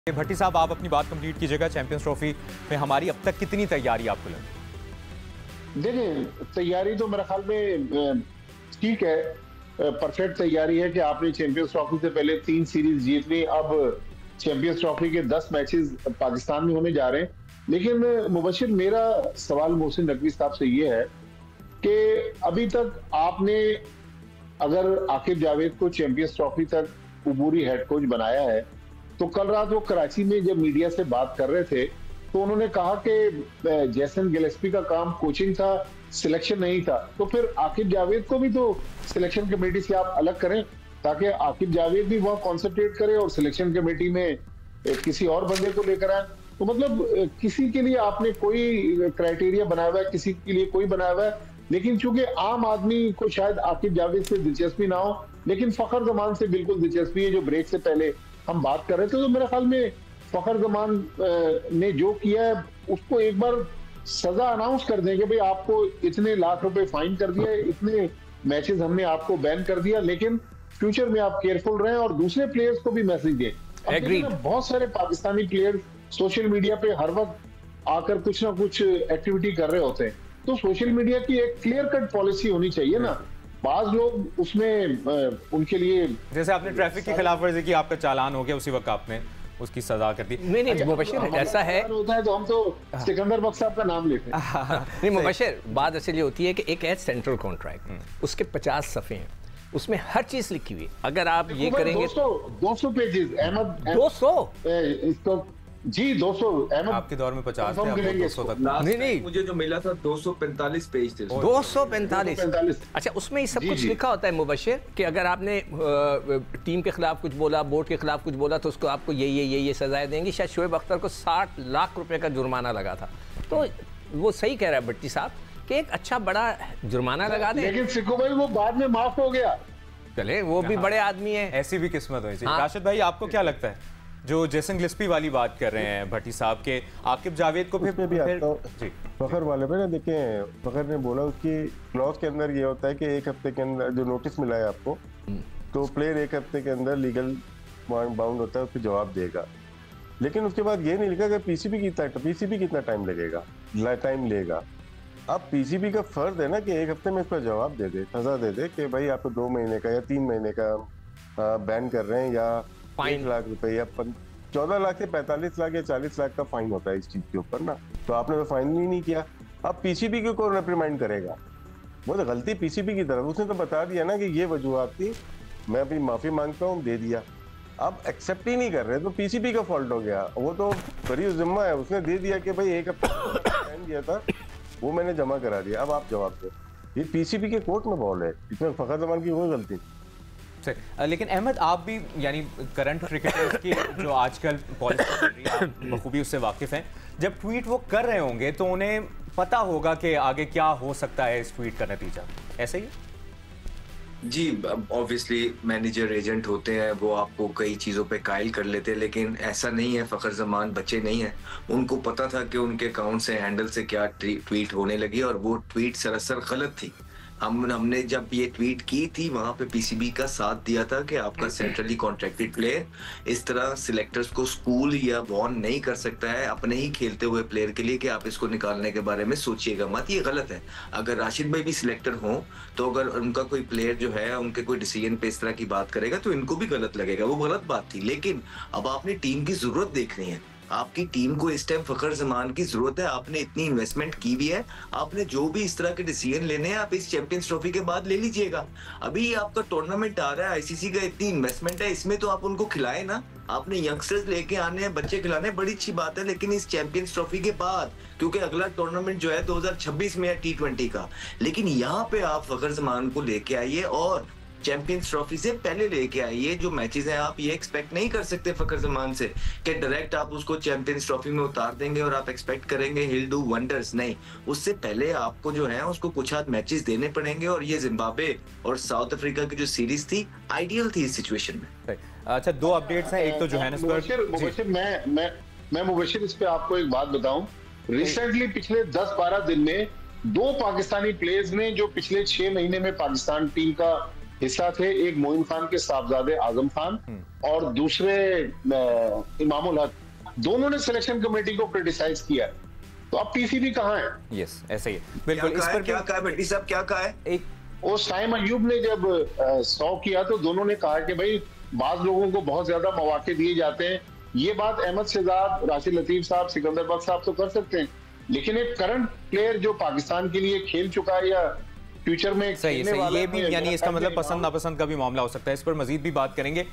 भट्टी साहब, आप अपनी बात कंप्लीट कीजिएगा। चैंपियंस ट्रॉफी में हमारी अब तक कितनी तैयारी आपको लगी? देखिए, तैयारी तो मेरे ख्याल में ठीक है, परफेक्ट तैयारी है कि आपने चैंपियंस ट्रॉफी से पहले 3 सीरीज जीत ली। अब चैंपियंस ट्रॉफी के 10 मैचेस पाकिस्तान में होने जा रहे हैं। लेकिन मुबशिर, मेरा सवाल मोहसिन नकवी साहब से ये है कि अभी तक आपने अगर आकिब जावेद को चैंपियंस ट्रॉफी तक अबूरी हेड कोच बनाया है, तो कल रात वो कराची में जब मीडिया से बात कर रहे थे तो उन्होंने कहा कि जैसन गिलेस्पी का काम कोचिंग था, सिलेक्शन नहीं था। तो फिर आकिब जावेद को भी तो सिलेक्शन कमेटी से आप अलग करें ताकि आकिब जावेद भी वहां कॉन्सेंट्रेट करे और सिलेक्शन कमेटी में किसी और बंदे को लेकर आए। तो मतलब किसी के लिए आपने कोई क्राइटेरिया बनाया हुआ है, किसी के लिए कोई बनाया हुआ है, लेकिन चूंकि आम आदमी को शायद आकिब जावेद से दिलचस्पी ना हो, लेकिन फखर जमान से बिल्कुल दिलचस्पी है। जो ब्रेक से पहले हम बात कर रहे थे, तो मेरे ख्याल में फखर जमान ने जो किया है उसको एक बार सजा अनाउंस कर दें कि भाई आपको इतने लाख रुपए फाइन कर दिया, इतने मैचेस हमने आपको बैन कर दिया, लेकिन फ्यूचर में आप केयरफुल रहें और दूसरे प्लेयर्स को भी मैसेज दें। बहुत सारे पाकिस्तानी प्लेयर्स सोशल मीडिया पे हर वक्त आकर कुछ ना कुछ एक्टिविटी कर रहे होते हैं, तो सोशल मीडिया की एक क्लियर कट पॉलिसी होनी चाहिए ना। बाज लोग उसमें उनके लिए, जैसे आपने ट्रैफिक की खिलाफवर्जी की, आपका चालान हो गया, उसी वक्त आपने उसकी सजा कर दी। नहीं मुबशिर, ऐसा है होता है तो हम तो सिकंदर बख्श साहब का नाम लेते हैं। नहीं मुबशिर, बात ऐसे ये होती है कि एक है सेंट्रल कॉन्ट्रैक्ट, उसके 50 सफ़े हैं, उसमें हर चीज लिखी हुई है। अगर आप ये करेंगे 200 पेजेस, अहमद 200 इसको जी 200, अहमद आपके दौर में 50 थे, 200 तक। नहीं, मुझे जो मिला था 245 पेज थे। 245। अच्छा, उसमें ही सब कुछ लिखा होता है मुबशिर कि अगर आपने टीम के खिलाफ कुछ बोला, बोर्ड के खिलाफ कुछ बोला, तो उसको आपको ये सजाएं देंगी। शायद शोएब अख्तर को 60 लाख रुपए का जुर्माना लगा था। तो वो सही कह रहा है भट्टी साहब कि एक अच्छा बड़ा जुर्माना लगा दे। लेकिन सिक्को भाई वो बाद में माफ हो गया। चले, वो भी बड़े आदमी है, ऐसी भी किस्मत हुई। राशिद भाई, आपको क्या लगता है जो जेसन गिलेस्पी वाली बात कर रहे हैं भट्टी साहब के, आकिब जावेद को फिर भी आता हूं फखर वाले पे ना। देखें, फखर ने बोला उसकी क्लॉज के अंदर ये होता है कि 1 हफ्ते के अंदर जो नोटिस मिला है आपको, तो प्लेयर 1 हफ्ते के अंदर लीगल बाउंड होता है, उसको जवाब देगा। लेकिन उसके बाद ये नहीं लिखा कि पीसीबी कितना टाइम लगेगा, टाइम लेगा। अब पीसीबी का फर्ज है ना कि 1 हफ्ते में इसका जवाब दे दे, सजा दे दे कि भाई आपको 2 महीने का या 3 महीने का बैन कर रहे हैं, या 1 लाख रुपए या 14 लाख से 45 लाख या 40 लाख का फाइन होता है इस चीज के ऊपर ना। तो आपने तो फाइन ही नहीं किया। अब पीसीबी को कौन रिप्रिमाइंड करेगा? वो तो गलती पीसीबी की तरफ, उसने तो बता दिया ना कि ये वजूहत थी, मैं अभी माफी मांगता हूँ, दे दिया। अब एक्सेप्ट ही नहीं कर रहे तो पीसीबी का फॉल्ट हो गया। वो तो बड़ी जिम्मा है, उसने दे दिया कि भाई 1 हफ्ते टाइम दिया था, वो मैंने जमा करा दिया, अब आप जवाब दो। ये पीसीबी के कोर्ट में बॉल है, इसमें फखर जमान की कोई गलती। लेकिन अहमद, आप भी यानी करंट क्रिकेटर्स की जो आजकल पॉलिसी चल रही है, आप बखूबी उससे वाकिफ हैं। जब ट्वीट वो कर रहे होंगे तो उन्हें पता होगा कि आगे क्या हो सकता है इस ट्वीट का नतीजा, ऐसे ही? जी, ऑब्वियसली मैनेजर एजेंट होते हैं, वो आपको कई चीज़ों पे कायल कर लेते हैं, लेकिन ऐसा नहीं है। फखर जमान बच्चे नहीं है, उनको पता था कि उनके अकाउंट से, हैंडल से क्या ट्वीट होने लगी, और वो ट्वीट सरासर गलत थी। हमने जब ये ट्वीट की थी, वहां पे पीसीबी का साथ दिया था कि आपका सेंट्रली कॉन्ट्रैक्टेड प्लेयर इस तरह सिलेक्टर्स को स्कूल या वॉर्न नहीं कर सकता है अपने ही खेलते हुए प्लेयर के लिए कि आप इसको निकालने के बारे में सोचिएगा मत, ये गलत है। अगर राशिद भाई भी सिलेक्टर हों तो अगर उनका कोई प्लेयर जो है उनके कोई डिसीजन पे इस तरह की बात करेगा तो इनको भी गलत लगेगा, वो गलत बात थी। लेकिन अब आपने टीम की जरूरत देखनी है, आपकी टीम को इस टाइम फखर जमान की जरूरत है। आपने इतनी इन्वेस्टमेंट की भी है, आपने जो भी इस तरह के डिसीजन लेने हैं आप इस चैंपियंस ट्रॉफी के बाद ले लीजिएगा। अभी आपका टूर्नामेंट आ रहा है, आईसीसी का इतनी इन्वेस्टमेंट है, इसमें तो आप उनको खिलाए ना। आपने यंगस्टर्स लेके आने हैं, बच्चे खिलाने, बड़ी अच्छी बात है, लेकिन इस चैंपियंस ट्रॉफी के बाद, क्योंकि अगला टूर्नामेंट जो है 2026 में है T20 का, लेकिन यहाँ पे आप फखर जमान को लेके आइए और चैंपियंस ट्रॉफी से पहले लेके आइए। जो मैचेस हैं आप ये एक्सपेक्ट नहीं कर सकते फखर जमान से कि डायरेक्ट आप उसको चैंपियंस ट्रॉफी में उतार देंगे और आप एक्सपेक्ट करेंगे हिल डू वंडर्स। नहीं, उससे पहले आपको जो है उसको कुछ हाथ मैचेस देने पड़ेंगे, और ये जिम्बाब्वे और साउथ अफ्रीका की जो सीरीज थी आइडियल थी इस सिचुएशन में। अच्छा, 2 अपडेट्स हैं, एक तो जोहानिसबर्ग। मैं मुबशिर इस पे आपको एक बात बताऊं। रिसेंटली पिछले 10-12 दिन में 2 पाकिस्तानी प्लेयर्स ने जो पिछले 6 महीने में पाकिस्तान टीम का हिस्सा थे, एक मोइन खान के साहबजादे आजम खान और दूसरे इमामुल हक, दोनों ने सिलेक्शन कमेटी को क्रिटिसाइज किया। तो अब पीसीबी कहाँ है? यस, ऐसा ही है बिल्कुल। इस पर क्या कहा है भट्टी साहब, क्या कहा है? एक उस टाइम अयूब ने जब 100 किया तो दोनों ने कहा कि भाई बाज लोगों को बहुत ज्यादा मौके दिए जाते हैं। ये बात अहमद शहजाद, राशिद लतीफ साहब, सिकंदर बख्श साहब तो कर सकते हैं, लेकिन एक करंट प्लेयर जो पाकिस्तान के लिए खेल चुका है या फ्यूचर में सही, ये भी यानी इसका मतलब पसंद नापसंद का भी मामला हो सकता है। इस पर मजीद भी बात करेंगे।